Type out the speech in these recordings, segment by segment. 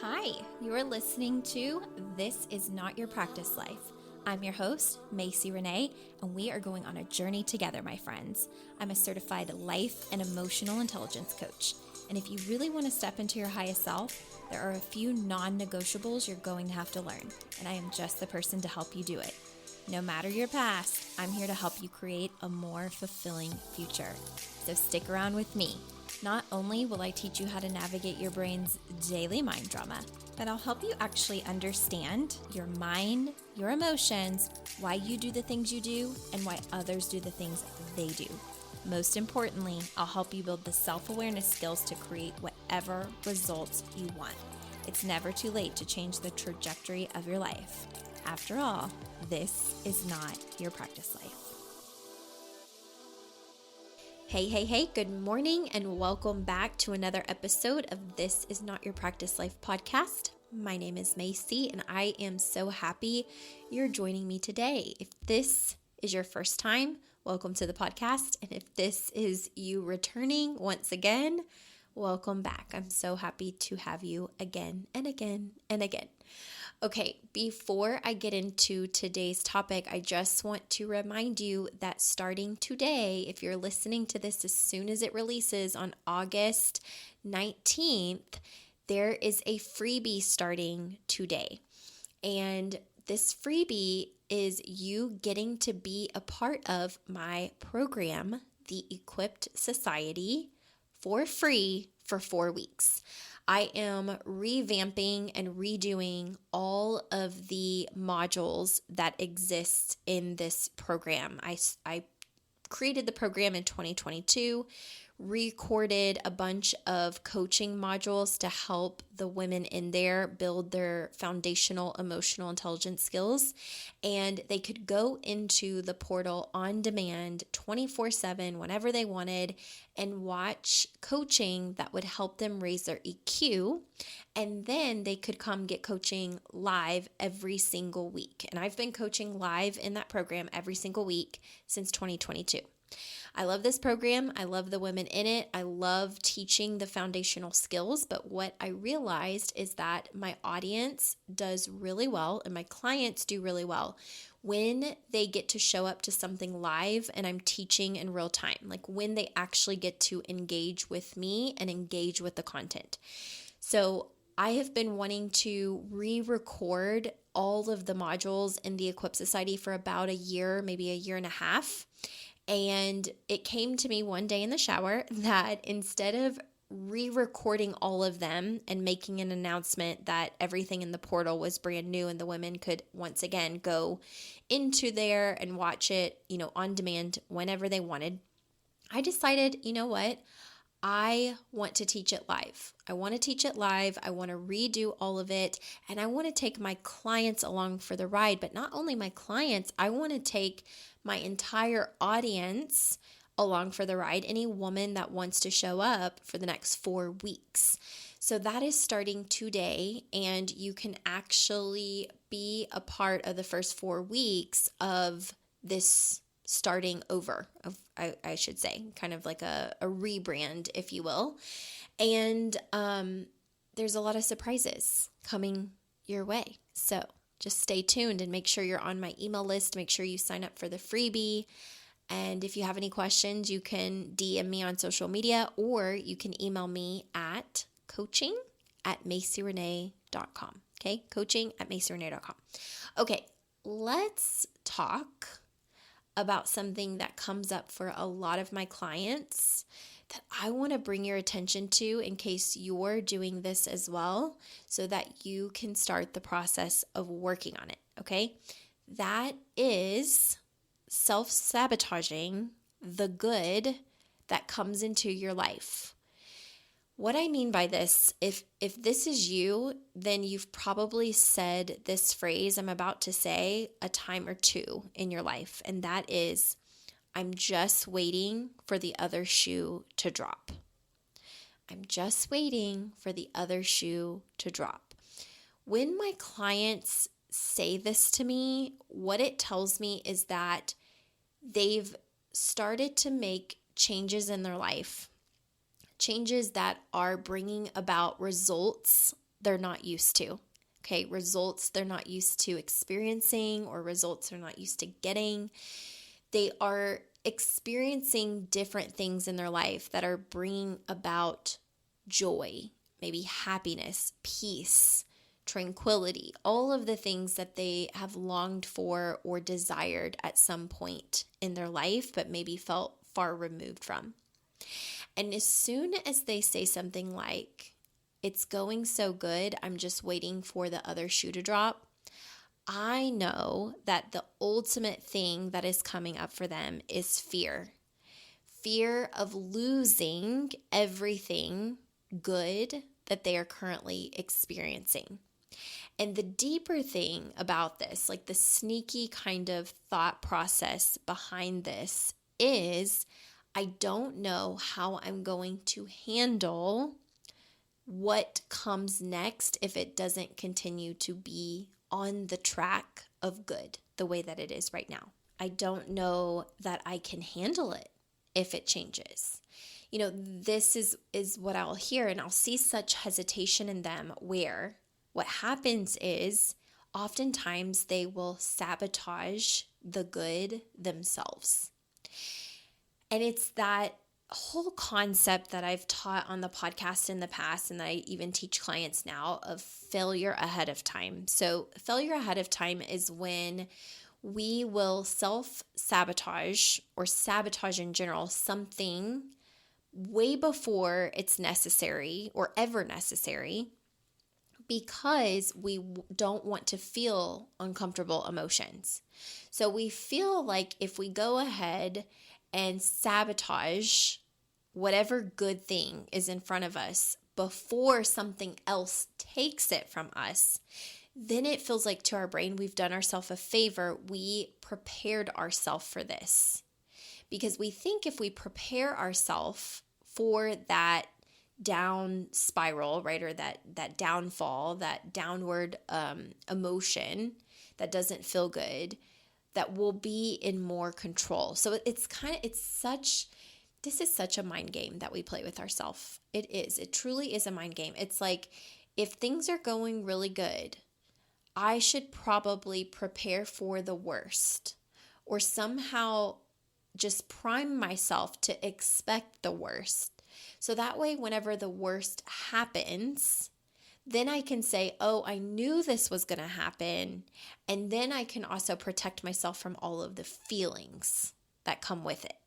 Hi, you're listening to This Is Not Your Practice Life. I'm your host, Macy Renee, and we are going on a journey together, my friends. I'm a certified life and emotional intelligence coach. And if you really want to step into your highest self, there are a few non-negotiables you're going to have to learn, and I am just the person to help you do it. No matter your past, I'm here to help you create a more fulfilling future. So stick around with me. Not only will I teach you how to navigate your brain's daily mind drama, but I'll help you actually understand your mind, your emotions, why you do the things you do, and why others do the things they do. Most importantly, I'll help you build the self-awareness skills to create whatever results you want. It's never too late to change the trajectory of your life. After all, this is not your practice life. Hey, good morning and welcome back to another episode of This Is Not Your Practice Life podcast. My name is Macy and I am so happy you're joining me today. If this is your first time, welcome to the podcast. And if this is you returning once again, welcome back. I'm so happy to have you again and again and again. Okay, before I get into today's topic, I just want to remind you that starting today, if you're listening to this as soon as it releases on August 19th, there is a freebie starting today. And this freebie is you getting to be a part of my program, the Equipped Society, for free for 4 weeks. I am revamping and redoing all of the modules that exist in this program. I created the program in 2022, recorded a bunch of coaching modules to help the women in there build their foundational emotional intelligence skills. And they could go into the portal on demand 24/7 whenever they wanted and watch coaching that would help them raise their EQ. And then they could come get coaching live every single week. And I've been coaching live in that program every single week since 2022. I love this program. I love the women in it. I love teaching the foundational skills. But what I realized is that my audience does really well and my clients do really well when they get to show up to something live and I'm teaching in real time, like when they actually get to engage with me and engage with the content. So I have been wanting to re-record all of the modules in the Equipped Society for about a year, maybe a year and a half. And it came to me one day in the shower that instead of re-recording all of them and making an announcement that everything in the portal was brand new and the women could once again go into there and watch it, on demand whenever they wanted, I decided, you know what? I want to teach it live. I want to teach it live. I want to redo all of it. And I want to take my clients along for the ride. But not only my clients, I want to take my entire audience along for the ride. Any woman that wants to show up for the next 4 weeks. So that is starting today. And you can actually be a part of the first 4 weeks of this starting over, I should say, kind of like a rebrand, if you will. And there's a lot of surprises coming your way. So just stay tuned and make sure you're on my email list. Make sure you sign up for the freebie. And if you have any questions, you can DM me on social media or you can email me at coaching@macyrenee.com. Okay, coaching@macyrenee.com. Okay, let's talk about something that comes up for a lot of my clients that I want to bring your attention to in case you're doing this as well, so that you can start the process of working on it, okay? That is self-sabotaging the good that comes into your life. What I mean by this, if this is you, then you've probably said this phrase I'm about to say a time or two in your life, and that is, I'm just waiting for the other shoe to drop. I'm just waiting for the other shoe to drop. When my clients say this to me, what it tells me is that they've started to make changes in their life, changes that are bringing about results they're not used to. Okay, results they're not used to experiencing or results they're not used to getting. They are experiencing different things in their life that are bringing about joy, maybe happiness, peace, tranquility, all of the things that they have longed for or desired at some point in their life, but maybe felt far removed from. And as soon as they say something like, "It's going so good, I'm just waiting for the other shoe to drop," I know that the ultimate thing that is coming up for them is fear. Fear of losing everything good that they are currently experiencing. And the deeper thing about this, like the sneaky kind of thought process behind this, is I don't know how I'm going to handle what comes next if it doesn't continue to be on the track of good the way that it is right now. I don't know that I can handle it if it changes. This is what I'll hear, and I'll see such hesitation in them where what happens is oftentimes they will sabotage the good themselves. And it's that whole concept that I've taught on the podcast in the past, and that I even teach clients now, of failure ahead of time. So failure ahead of time is when we will self-sabotage or sabotage in general something way before it's necessary or ever necessary, because we don't want to feel uncomfortable emotions. So we feel like if we go ahead and sabotage whatever good thing is in front of us before something else takes it from us, then it feels like to our brain we've done ourselves a favor. We prepared ourselves for this, because we think if we prepare ourselves for that down spiral, right, or that downfall, that downward emotion that doesn't feel good, that we'll be in more control. So this is such a mind game that we play with ourselves. It truly is a mind game. It's like, if things are going really good, I should probably prepare for the worst, or somehow just prime myself to expect the worst. So that way, whenever the worst happens, then I can say, oh, I knew this was going to happen. And then I can also protect myself from all of the feelings that come with it.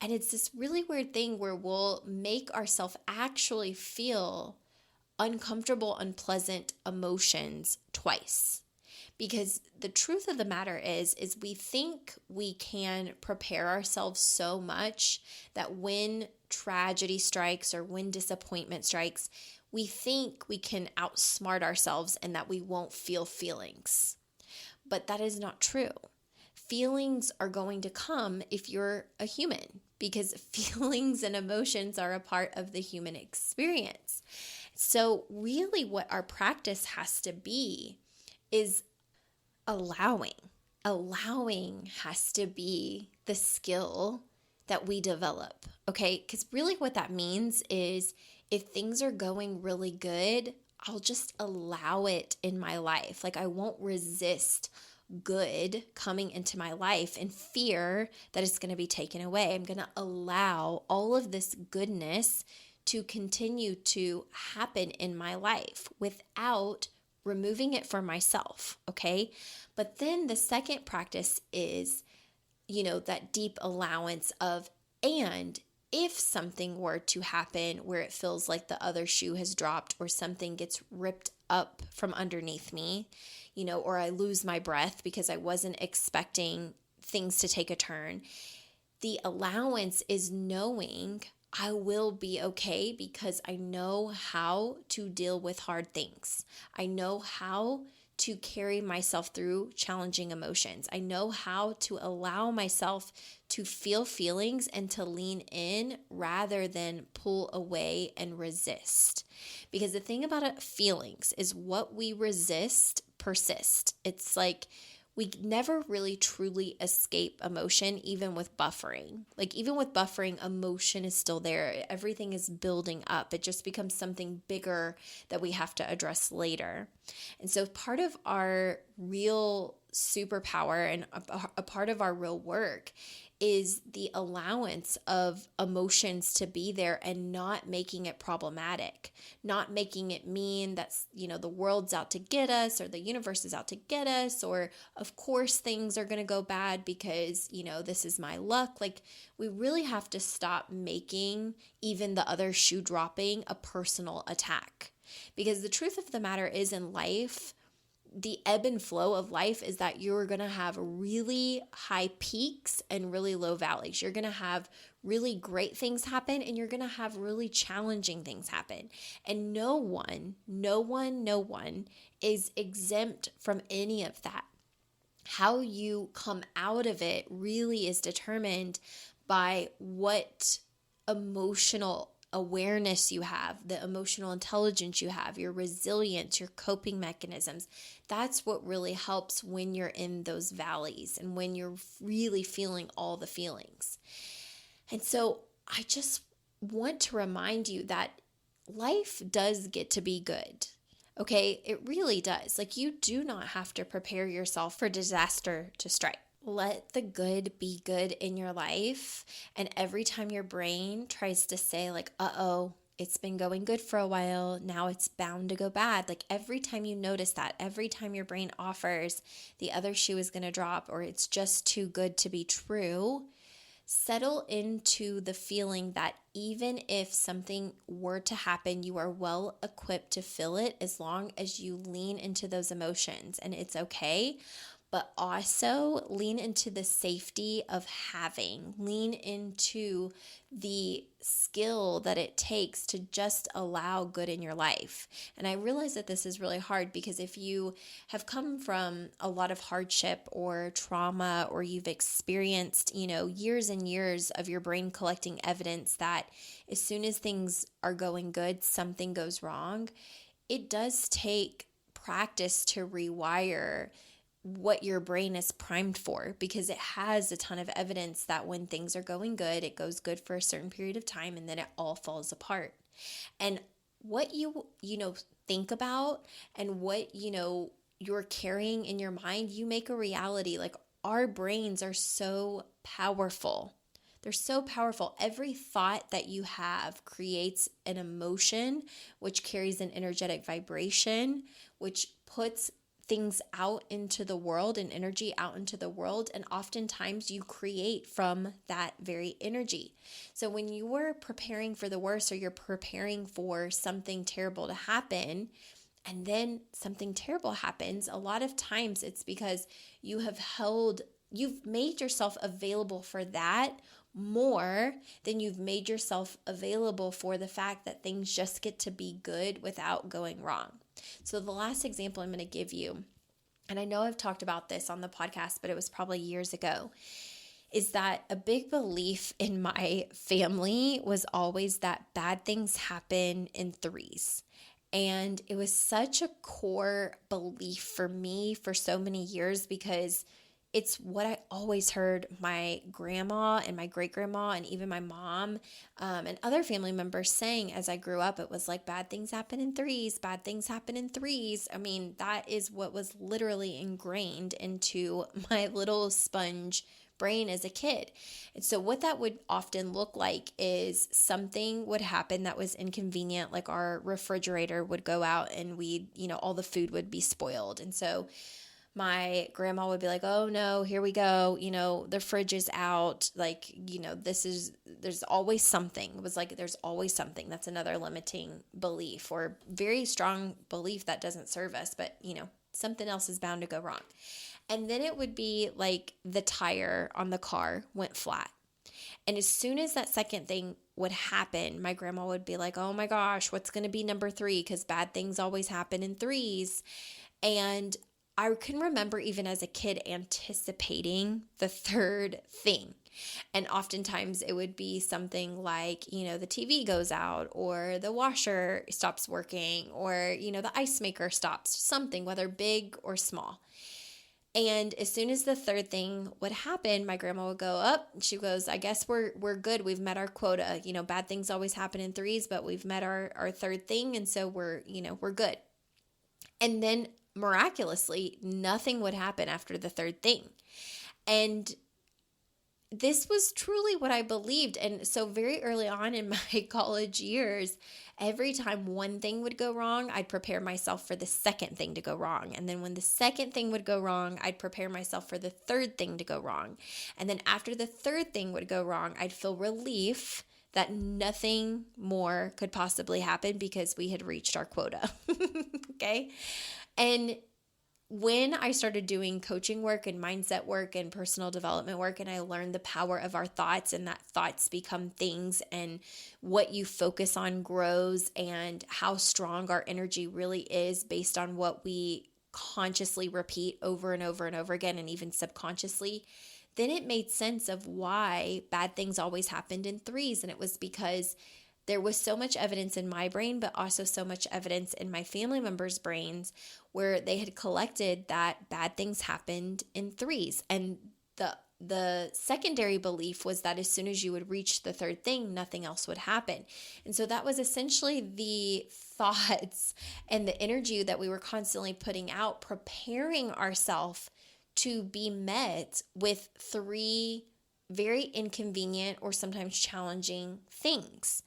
And it's this really weird thing where we'll make ourselves actually feel uncomfortable, unpleasant emotions twice. Because the truth of the matter is we think we can prepare ourselves so much that when tragedy strikes or when disappointment strikes, we think we can outsmart ourselves and that we won't feel feelings. But that is not true. Feelings are going to come if you're a human, because feelings and emotions are a part of the human experience. So really what our practice has to be is allowing has to be the skill that we develop, okay? Because really what that means is, if things are going really good, I'll just allow it in my life. Like, I won't resist good coming into my life and fear that it's going to be taken away. I'm going to allow all of this goodness to continue to happen in my life without removing it for myself, okay? But then the second practice is, that deep allowance of, and if something were to happen where it feels like the other shoe has dropped, or something gets ripped up from underneath me, or I lose my breath because I wasn't expecting things to take a turn, the allowance is knowing I will be okay, because I know how to deal with hard things. I know how to carry myself through challenging emotions. I know how to allow myself to feel feelings and to lean in rather than pull away and resist. Because the thing about feelings is, what we resist persists. It's like we never really truly escape emotion, even with buffering. Like, even with buffering, emotion is still there. Everything is building up. It just becomes something bigger that we have to address later. And so, part of our real superpower and a part of our real work is the allowance of emotions to be there and not making it problematic, not making it mean that, the world's out to get us or the universe is out to get us, or of course things are going to go bad because, this is my luck. Like, we really have to stop making even the other shoe dropping a personal attack, because the truth of the matter is, in life, the ebb and flow of life is that you're going to have really high peaks and really low valleys. You're going to have really great things happen and you're going to have really challenging things happen. And no one is exempt from any of that. How you come out of it really is determined by what emotional awareness you have, the emotional intelligence you have, your resilience, your coping mechanisms. That's what really helps when you're in those valleys and when you're really feeling all the feelings. And so I just want to remind you that life does get to be good. Okay, it really does. Like, you do not have to prepare yourself for disaster to strike. Let the good be good in your life. And every time your brain tries to say, like, it's been going good for a while, now it's bound to go bad. Like, every time you notice that, every time your brain offers the other shoe is going to drop or it's just too good to be true, settle into the feeling that even if something were to happen, you are well equipped to feel it as long as you lean into those emotions, and it's okay. But also lean into the safety of lean into the skill that it takes to just allow good in your life. And I realize that this is really hard because if you have come from a lot of hardship or trauma, or you've experienced, years and years of your brain collecting evidence that as soon as things are going good, something goes wrong, it does take practice to rewire what your brain is primed for, because it has a ton of evidence that when things are going good, it goes good for a certain period of time and then it all falls apart. And what you think about and what you're carrying in your mind, you make a reality. Like, our brains are so powerful. They're so powerful. Every thought that you have creates an emotion, which carries an energetic vibration, which puts things out into the world and energy out into the world. And oftentimes you create from that very energy. So when you are preparing for the worst, or you're preparing for something terrible to happen, and then something terrible happens, a lot of times it's because you've made yourself available for that more than you've made yourself available for the fact that things just get to be good without going wrong. So the last example I'm going to give you, and I know I've talked about this on the podcast, but it was probably years ago, is that a big belief in my family was always that bad things happen in threes. And it was such a core belief for me for so many years, because it's what I always heard my grandma and my great-grandma and even my mom and other family members saying as I grew up. It was like, bad things happen in threes, bad things happen in threes. I mean, that is what was literally ingrained into my little sponge brain as a kid. And so what that would often look like is something would happen that was inconvenient, like our refrigerator would go out and all the food would be spoiled. And so my grandma would be like, oh no, here we go. The fridge is out. Like, there's always something. It was like, there's always something. That's another limiting belief, or very strong belief that doesn't serve us, but something else is bound to go wrong. And then it would be like the tire on the car went flat. And as soon as that second thing would happen, my grandma would be like, oh my gosh, what's going to be number 3? Because bad things always happen in threes. And I can remember even as a kid anticipating the third thing. And oftentimes it would be something like, the TV goes out, or the washer stops working, or, the ice maker stops, something, whether big or small. And as soon as the third thing would happen, my grandma would go up. She goes, I guess we're good. We've met our quota. Bad things always happen in threes, but we've met our third thing. And so we're good. And then miraculously, nothing would happen after the third thing. And this was truly what I believed. And so very early on in my college years, every time one thing would go wrong, I'd prepare myself for the second thing to go wrong. And then when the second thing would go wrong, I'd prepare myself for the third thing to go wrong. And then after the third thing would go wrong, I'd feel relief that nothing more could possibly happen because we had reached our quota. Okay? And when I started doing coaching work and mindset work and personal development work, and I learned the power of our thoughts, and that thoughts become things, and what you focus on grows, and how strong our energy really is based on what we consciously repeat over and over and over again, and even subconsciously, then it made sense of why bad things always happened in threes. And it was because there was so much evidence in my brain, but also so much evidence in my family members' brains where they had collected that bad things happened in threes. And the secondary belief was that as soon as you would reach the third thing, nothing else would happen. And so that was essentially the thoughts and the energy that we were constantly putting out, preparing ourselves to be met with three very inconvenient or sometimes challenging things.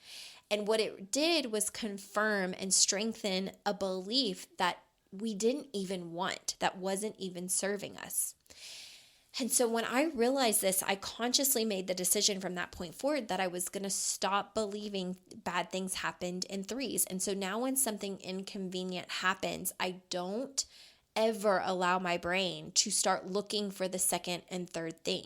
And what it did was confirm and strengthen a belief that we didn't even want, that wasn't even serving us. And so when I realized this, I consciously made the decision from that point forward that I was going to stop believing bad things happened in threes. And so now when something inconvenient happens, I don't ever allow my brain to start looking for the second and third thing.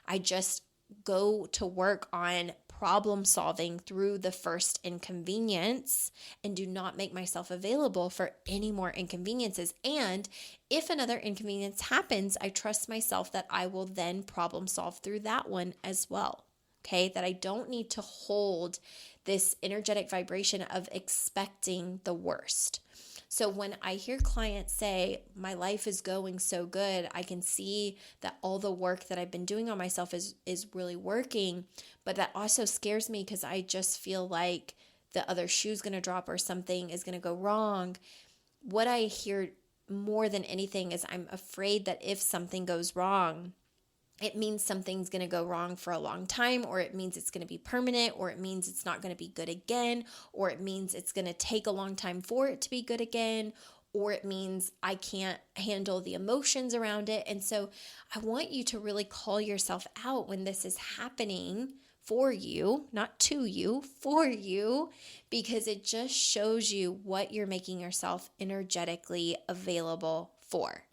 I just go to work on problem solving through the first inconvenience and do not make myself available for any more inconveniences. And if another inconvenience happens, I trust myself that I will then problem solve through that one as well. Okay, that I don't need to hold this energetic vibration of expecting the worst. So when I hear clients say, my life is going so good, I can see that all the work that I've been doing on myself is really working, but that also scares me because I just feel like the other shoe's going to drop or something is going to go wrong. What I hear more than anything is I'm afraid that if something goes wrong, it means something's going to go wrong for a long time, or it means it's going to be permanent, or it means it's not going to be good again, or it means it's going to take a long time for it to be good again, or it means I can't handle the emotions around it. And so I want you to really call yourself out when this is happening for you, not to you, for you, because it just shows you what you're making yourself energetically available for.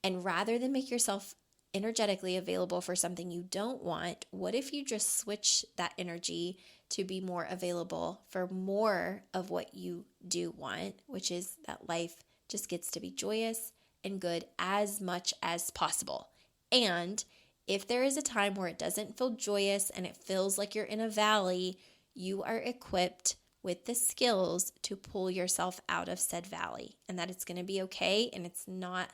And rather than make yourself energetically available for something you don't want, what if you just switch that energy to be more available for more of what you do want, which is that life just gets to be joyous and good as much as possible. And if there is a time where it doesn't feel joyous and it feels like you're in a valley, you are equipped with the skills to pull yourself out of said valley, and that it's going to be okay, and it's not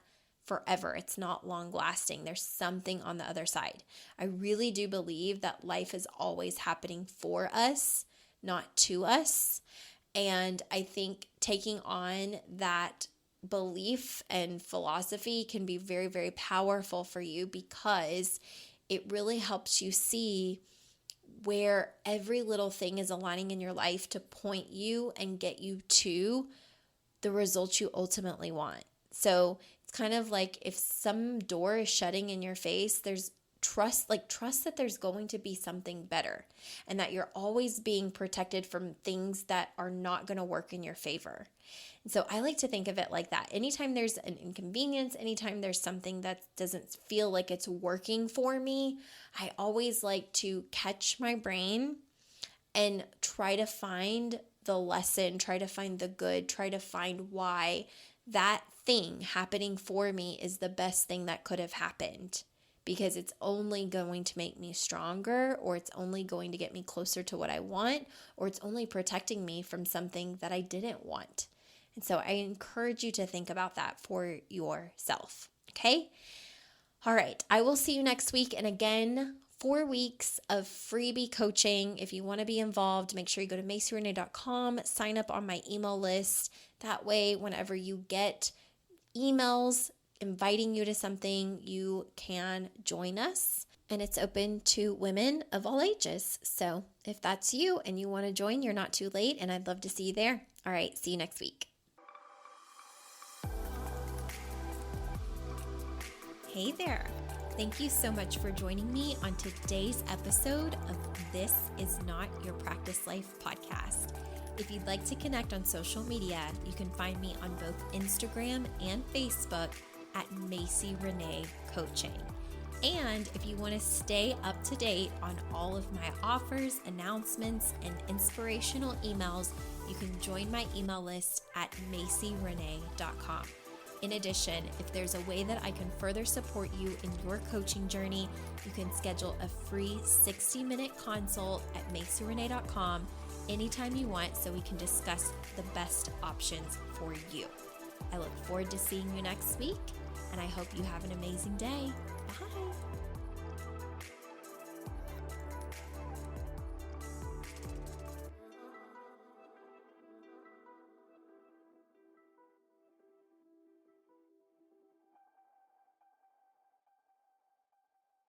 forever. It's not long lasting. There's something on the other side. I really do believe that life is always happening for us, not to us. And I think taking on that belief and philosophy can be very, very powerful for you, because it really helps you see where every little thing is aligning in your life to point you and get you to the results you ultimately want. So it's kind of like if some door is shutting in your face, there's trust that there's going to be something better, and that you're always being protected from things that are not going to work in your favor. And so I like to think of it like that. Anytime there's an inconvenience, anytime there's something that doesn't feel like it's working for me, I always like to catch my brain and try to find the lesson, try to find the good, try to find why that thing happening for me is the best thing that could have happened, because it's only going to make me stronger, or it's only going to get me closer to what I want, or it's only protecting me from something that I didn't want. And so I encourage you to think about that for yourself. Okay? All right, I will see you next week. And again, 4 weeks of freebie coaching. If you want to be involved, make sure you go to MacyRenee.com, sign up on my email list. That way, whenever you get emails inviting you to something, you can join us. And it's open to women of all ages. So if that's you and you want to join, you're not too late, and I'd love to see you there. All right, see you next week. Hey there. Thank you so much for joining me on today's episode of This Is Not Your Practice Life podcast. If you'd like to connect on social media, you can find me on both Instagram and Facebook at Macy Renee Coaching. And if you want to stay up to date on all of my offers, announcements, and inspirational emails, you can join my email list at MacyRenee.com. In addition, if there's a way that I can further support you in your coaching journey, you can schedule a free 60-minute consult at MacyRenee.com anytime you want so we can discuss the best options for you. I look forward to seeing you next week, and I hope you have an amazing day. Bye.